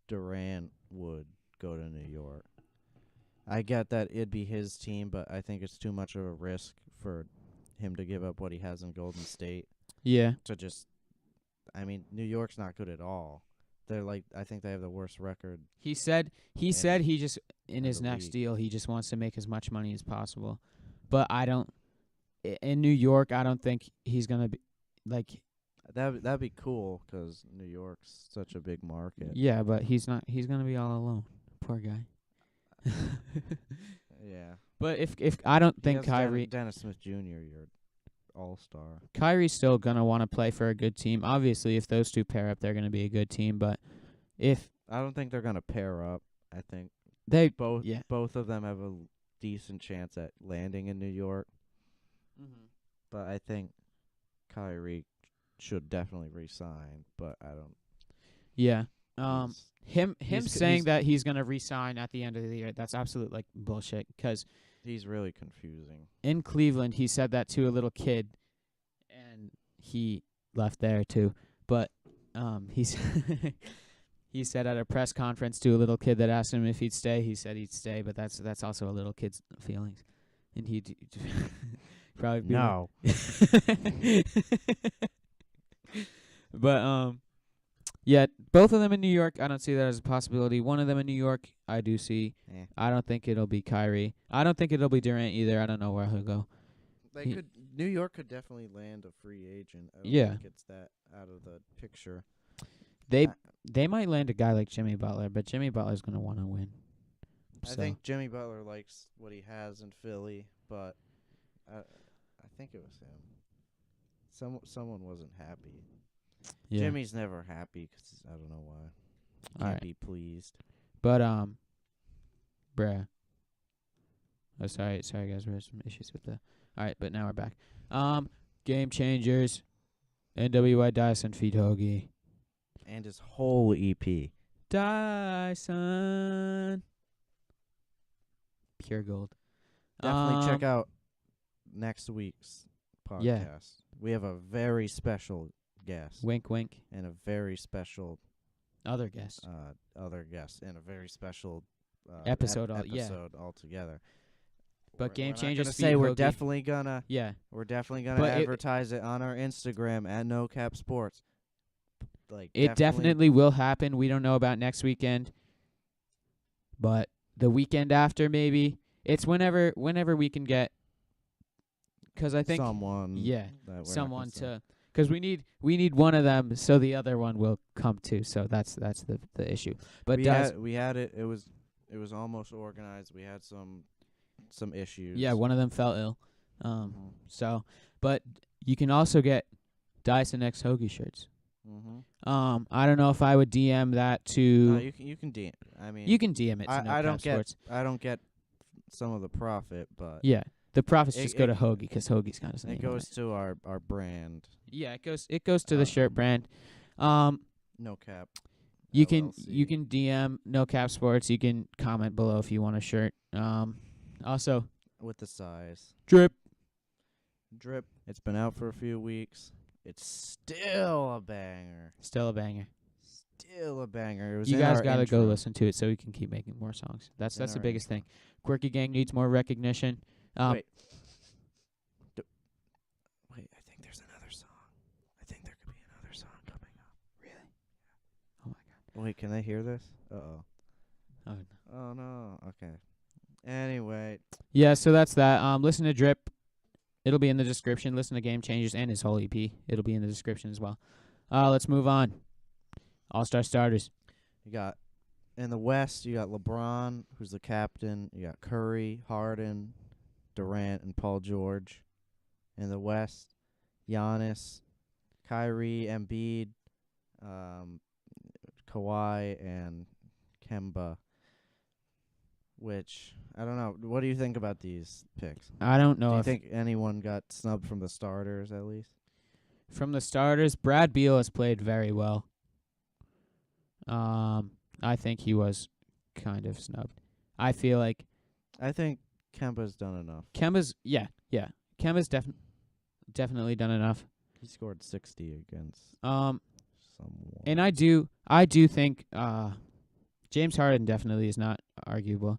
Durant would go to New York. I get that it'd be his team, but I think it's too much of a risk for him to give up what he has in Golden State. Yeah. To just, I mean, New York's not good at all. They're like, I think they have the worst record. He said he just in his the next league. deal he just wants to make as much money as possible. But I don't in New York I don't think he's going to be like That'd be cool 'cause New York's such a big market. yeah, but he's not he's going to be all alone. Poor guy. Yeah. But if I don't He think has Kyrie Dennis Smith Jr., your all-star. Kyrie's still going to want to play for a good team. Obviously, if those two pair up, they're going to be a good team. But if I don't think they're gonna pair up. I think they both yeah. both of them have a decent chance at landing in New York. Mm-hmm. But I think Kyrie should definitely resign. But I don't. Yeah. He's- Him he's- saying he's- that he's going to resign at the end of the year, that's absolute like bullshit. Because he's really confusing. in Cleveland, he said that to a little kid, and he left there too. But he's he said at a press conference to a little kid that asked him if he'd stay, he said he'd stay. But that's also a little kid's feelings, and he'd probably be No. But yeah, both of them in New York, I don't see that as a possibility. One of them in New York, I do see. Eh. I don't think it'll be Kyrie. I don't think it'll be Durant either. I don't know where he'll go. New York could definitely land a free agent. I don't Yeah. think it's that out of the picture. They might land a guy like Jimmy Butler, but Jimmy Butler's gonna want to win. I think Jimmy Butler likes what he has in Philly, but I think it was him. Someone wasn't happy. yeah. Jimmy's never happy 'cause I don't know why. Can't Alright. be pleased. But bruh. Oh, sorry guys, we had some issues with the. All right, but now we're back. Game changers. NWI Dyson feed Hoagie. And his whole EP. Dyson. pure gold. Definitely check out next week's podcast. Yeah. We have a very special guest Wink, wink. and a very special Other guest. other guest and a very special Episode episode altogether. But Game we're not Changers gonna feed say Hoagie. we're definitely gonna But advertise it on our Instagram at No Cap Sports. Like It definitely will happen. We don't know about next weekend, but the weekend after maybe. It's whenever we can get. Because I think someone yeah, that we're not someone gonna say. to. Because we need one of them, so the other one will come too. So that's the issue. But we had it. It was almost organized. We had some issues. yeah, one of them fell ill. Mhm. So, but you can also get Dyson X Hoagie shirts. Mhm. I don't know if I would DM that to. No, you can DM. I mean, You can DM it to No I Cap don't Sports. I don't get some of the profit, but Yeah, the profits It- just go to it- Hoagie because Hoagie's got his name. it on goes to our brand. Yeah, it goes to the uh, shirt brand. No Cap. You can LLC. DM No Cap Sports. You can comment below if you want a shirt. Also with the size. drip. It's been out for a few weeks. It's still a banger. Still a banger. Still a banger. It was You in guys our gotta intro. go listen to it so we can keep making more songs. That's In the our biggest intro. thing. Quirky Gang needs more recognition. Wait. Wait, I think there's another song. I think there could be another song coming up. Really? Oh my god. Wait, can they hear this? Uh-oh. Oh. Oh, no. Okay. Anyway. Yeah, so that's that. Listen to Drip. It'll be in the description. Listen to Game Changers and his whole EP. It'll be in the description as well. Let's move on. All-Star starters. You got, in the West, you got LeBron, who's the captain. You got Curry, Harden, Durant, and Paul George. In the West, Giannis, Kyrie, Embiid, Kawhi, and Kemba. Which, I don't know. What do you think about these picks? I don't Do know you if think anyone got snubbed from the starters, at least? from the starters, Brad Beal has played very well. I think he was kind of snubbed. I feel like I think Kemba's done enough. Kemba's Kemba's definitely done enough. He scored 60 against Um, someone. and I do think James Harden definitely is not arguable.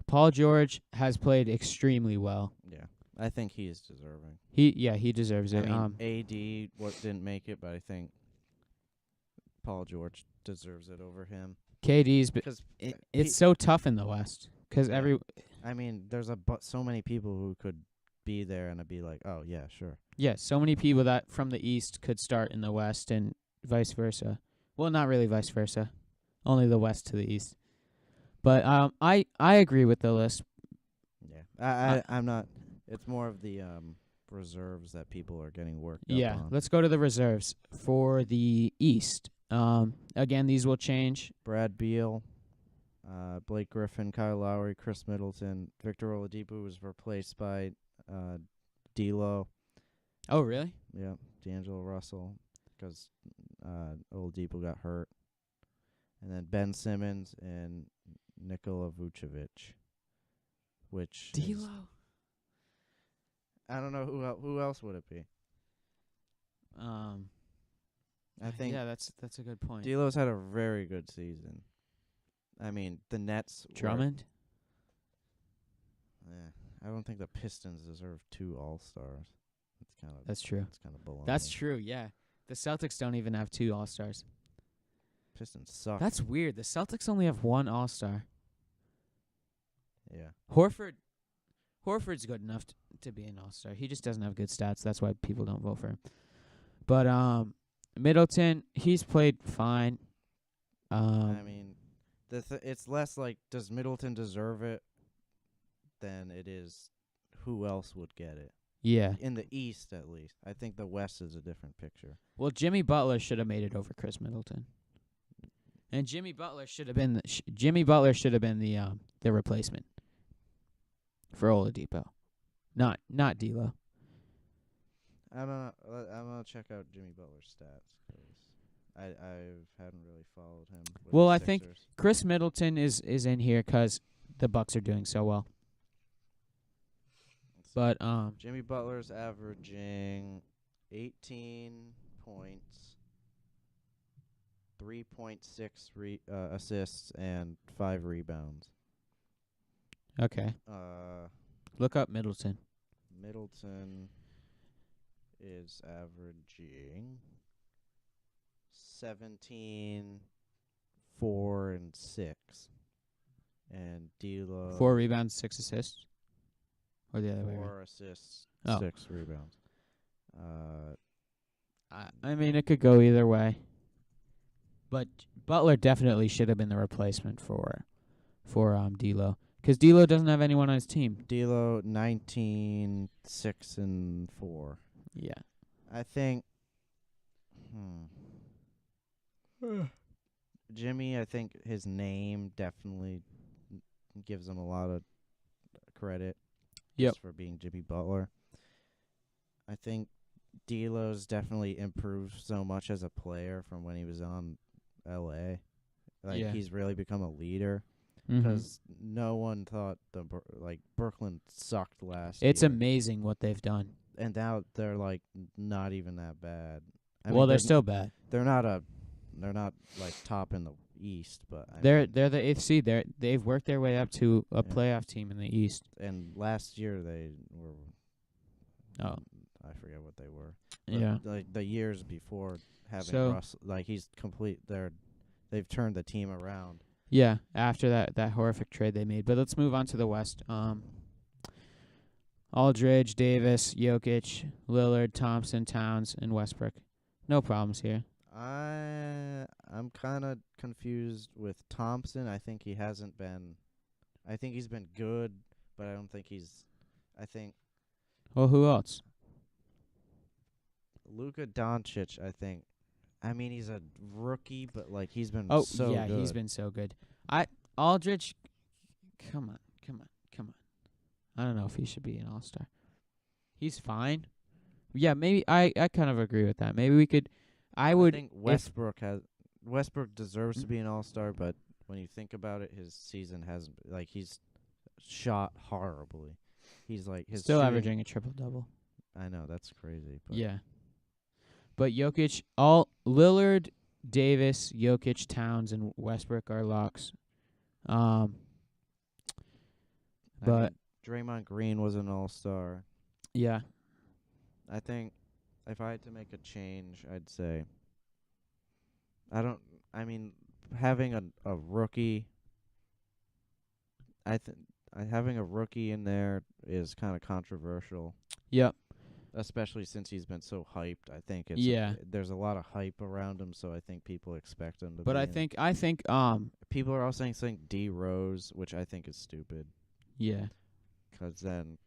Paul George has played extremely well. Yeah, I think he is deserving. He deserves I it. mean, AD didn't make it, but I think Paul George deserves it over him. KD's, but Because it's so tough in the West because Yeah. I mean, there's so many people who could be there and I'd be like, oh yeah, sure. so many people that from the East could start in the West and vice versa. Well, not really vice versa, only the West to the East. But I agree with the list. Yeah, I'm not. It's more of the reserves that people are getting worked up Yeah, on. let's go to the reserves for the East. Again, these will change. Brad Beal, Blake Griffin, Kyle Lowry, Chris Middleton, Victor Oladipo was replaced by D'Lo. Oh, really? Yeah, D'Angelo Russell, because Oladipo got hurt, and then Ben Simmons and Nikola Vucevic, which is- D'Lo. I don't know who else would it be. I think yeah, that's a good point. D'Lo's had a very good season. I mean, the Nets. Drummond. Yeah, I don't think the Pistons deserve 2 All-Stars. That's true. That's kind of baloney. That's true. Yeah, the Celtics don't even have 2 All-Stars. Pistons suck. That's weird. The Celtics only have 1 All-Star. Yeah. Horford's good enough to be an All-Star. He just doesn't have good stats. That's why people don't vote for him. But Middleton, he's played fine. I mean, it's less like, does Middleton deserve it than it is who else would get it. Yeah. In the East, at least. I think the West is a different picture. Well, Jimmy Butler should have made it over Chris Middleton. And Jimmy Butler should have been the replacement for Oladipo. Not D'Lo. I don't know. I'm gonna check out Jimmy Butler's stats. 'Cause I haven't really followed him. With Well, the I think Sixers. Chris Middleton is in here 'cause the Bucks are doing so well. But Jimmy Butler's averaging 18 points, 3.6 assists, and 5 rebounds. okay, look up Middleton. Middleton is averaging 17, 4, and 6. And D'Lo 4 rebounds, 6 assists, or the other way. 4 assists, Oh. 6 rebounds. I mean, it could go either way. But Butler definitely should have been the replacement for D'Lo, 'cause D'Lo doesn't have anyone on his team. D'Lo 19, 6, and 4. Yeah. I think. Jimmy, I think his name definitely gives him a lot of credit. Yep. Just for being Jimmy Butler. I think D'Lo's definitely improved so much as a player from when he was on LA. Like Yeah. he's really become a leader. Mhm. Because no one thought Brooklyn sucked last It's year. amazing what they've done. And now they're like not even that bad. Well, they're still bad. They're not like top in the East, but They're the 8th seed. They've worked their way up to a playoff team in the East. And last year they were. Oh, I forget what they were. yeah. Like the years before having So- Russ, like he's complete. They've turned the team around. Yeah, after that horrific trade they made. But let's move on to the West. Aldridge, Davis, Jokic, Lillard, Thompson, Towns, and Westbrook. No problems here. I'm kind of confused with Thompson. I think he hasn't been. I think he's been good, but I don't think he's. I think Well, who else? Luka Doncic. I mean, he's a rookie, but like he's been Oh, so yeah, good. he's been so good. Aldridge, come on. I don't know if he should be an all-star. He's fine. Yeah, maybe I kind of agree with that. Maybe we could. I think Westbrook deserves to be an all-star, but when you think about it, his season hasn't he's shot horribly. He's like his still shooting, averaging a triple-double. I know that's crazy. But Yeah. But Jokic, Lillard, Davis, Jokic, Towns, and Westbrook are locks. I But mean, Draymond Green was an all-star. yeah, I think if I had to make a change, I'd say having a rookie. Having a rookie in there is kind of controversial. yep, Especially since he's been so hyped. I think there's a lot of hype around him, so I think people expect him to but be I think people are also saying D Rose, which I think is stupid. yeah. 'Cause then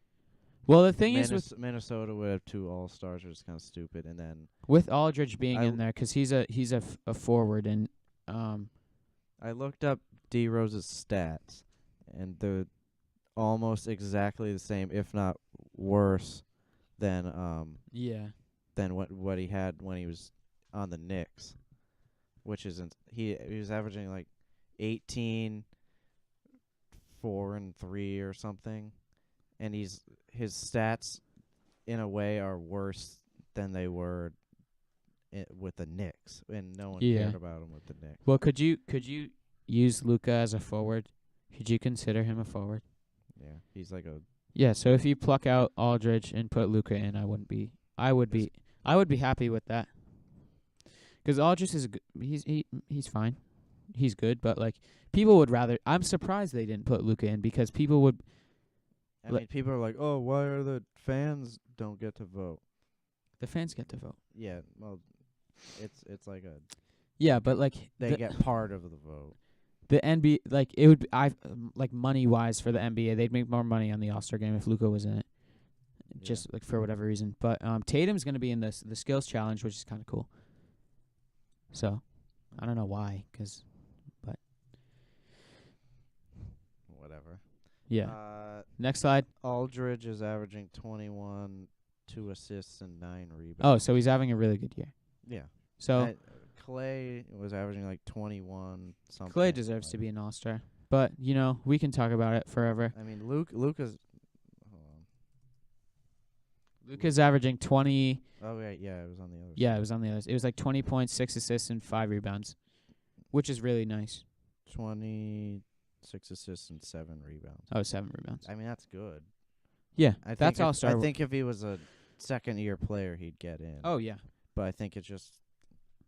Well, the thing is with Minnesota would have 2 all-stars, which is kind of stupid, and then Aldridge being in there 'cause he's a forward and I looked up D Rose's stats, and they're almost exactly the same, if not worse, than yeah. than what he had when he was on the Knicks, which isn't he was averaging like 18, 4, and 3 or something, and his stats in a way are worse than they were with the Knicks, and no one cared about him with the Knicks. Well, could you use Luka as a forward? Could you consider him a forward? Yeah, he's like a Yeah, so if you pluck out Aldridge and put Luka in, I would be happy with that. 'Cause Aldridge is he's fine. He's good, but like people would rather. I'm surprised they didn't put Luka in because people would. I mean, people are like, "Oh, why are the fans don't get to vote?" The fans get to vote. Yeah, well, it's like a Yeah, but like they get part of the vote. the NBA, like it would be, like money wise for the NBA, they'd make more money on the All-Star game if Luka was in it. Just like for whatever reason. But Tatum's going to be in the skills challenge, which is kind of cool. So, I don't know why, but Whatever. yeah. Next slide. Aldridge is averaging 21, 2 assists, and 9 rebounds. Oh, so he's having a really good year. Yeah. So Clay was averaging like 21 something. Clay deserves to be an all-star. But, we can talk about it forever. I mean, Luka's. Luka's averaging 20. Oh, yeah, it was on the other. Yeah, side. it was on the others. It was like 20 points, 6 assists, and 5 rebounds, which is really nice. 26 assists and 7 rebounds. Oh, 7 rebounds. I mean, that's good. Yeah, that's all-star. I think if he was a second-year player, he'd get in. Oh, yeah. But I think it's just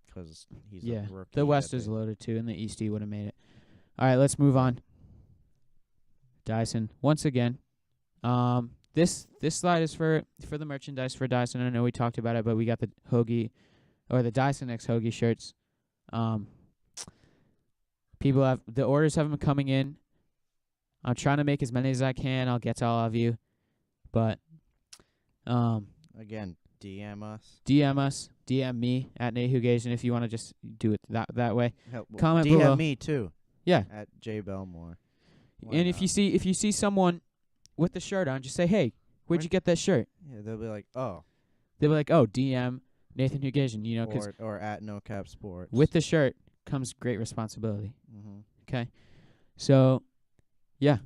because he's Yeah, a rookie. the West is loaded, too, and the East he would have made it. All right, let's move on. Dyson, once again. This slide is for the merchandise for Dyson. I know we talked about it, but we got the Hoagie, or the Dyson X Hoagie shirts. The orders haven't been coming in. I'm trying to make as many as I can. I'll get to all of you. But, again, DM us. DM me at Nate Hugasian if you want to just do it that way. Comment DM below. me too. Yeah. At J Belmore. And if you see someone with the shirt on, just say, "Hey, where'd you get that shirt?" Yeah, they'll be like, "Oh." They'll be like, "Oh, DM Nathan Hugasian," cause or at No Cap Sports. with the shirt comes great responsibility. Mm-hmm. Okay, so yeah.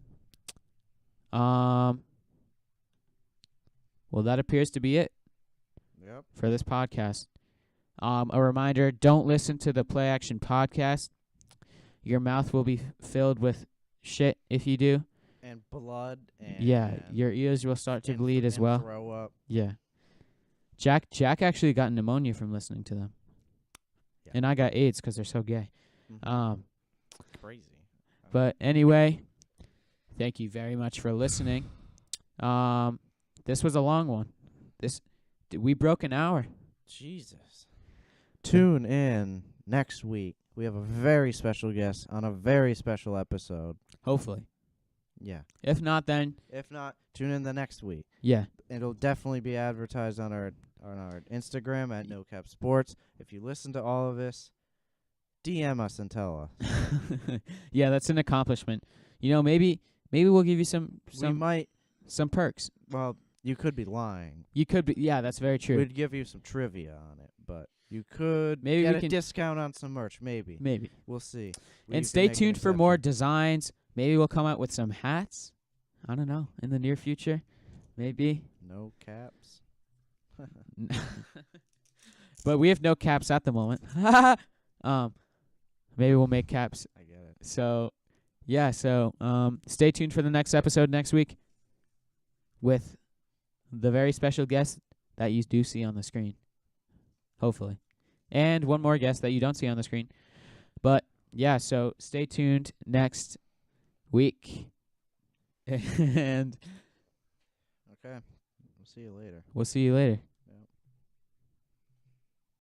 Well, that appears to be it. Yep. For this podcast. A reminder: don't listen to the Play Action podcast. Your mouth will be filled with shit if you do. And blood. And your ears will start to bleed as well. Throw up. Yeah. Jack actually got pneumonia from listening to them. Yeah. And I got AIDS because they're so gay. Mm-hmm. Crazy. But anyway, thank you very much for listening. This was a long one. We broke an hour. Jesus. Tune in next week. We have a very special guest on a very special episode. Hopefully. Yeah. If not, then. If not, tune in the next week. Yeah. It'll definitely be advertised on our Instagram at No Cap Sports. If you listen to all of this, DM us and tell us. Yeah, that's an accomplishment. Maybe we'll give you some perks. Well, you could be lying. You could be. Yeah, that's very true. We'd give you some trivia on it, but you could maybe get a discount on some merch. Maybe. We'll see. And stay tuned for more designs. Maybe we'll come out with some hats. I don't know. In the near future. Maybe. No caps. But we have no caps at the moment. Maybe we'll make caps. I get it. So, yeah. Stay tuned for the next episode next week with the very special guest that you do see on the screen. Hopefully. And one more guest that you don't see on the screen. But, yeah, so stay tuned next week. And okay. We'll see you later. We'll see you later.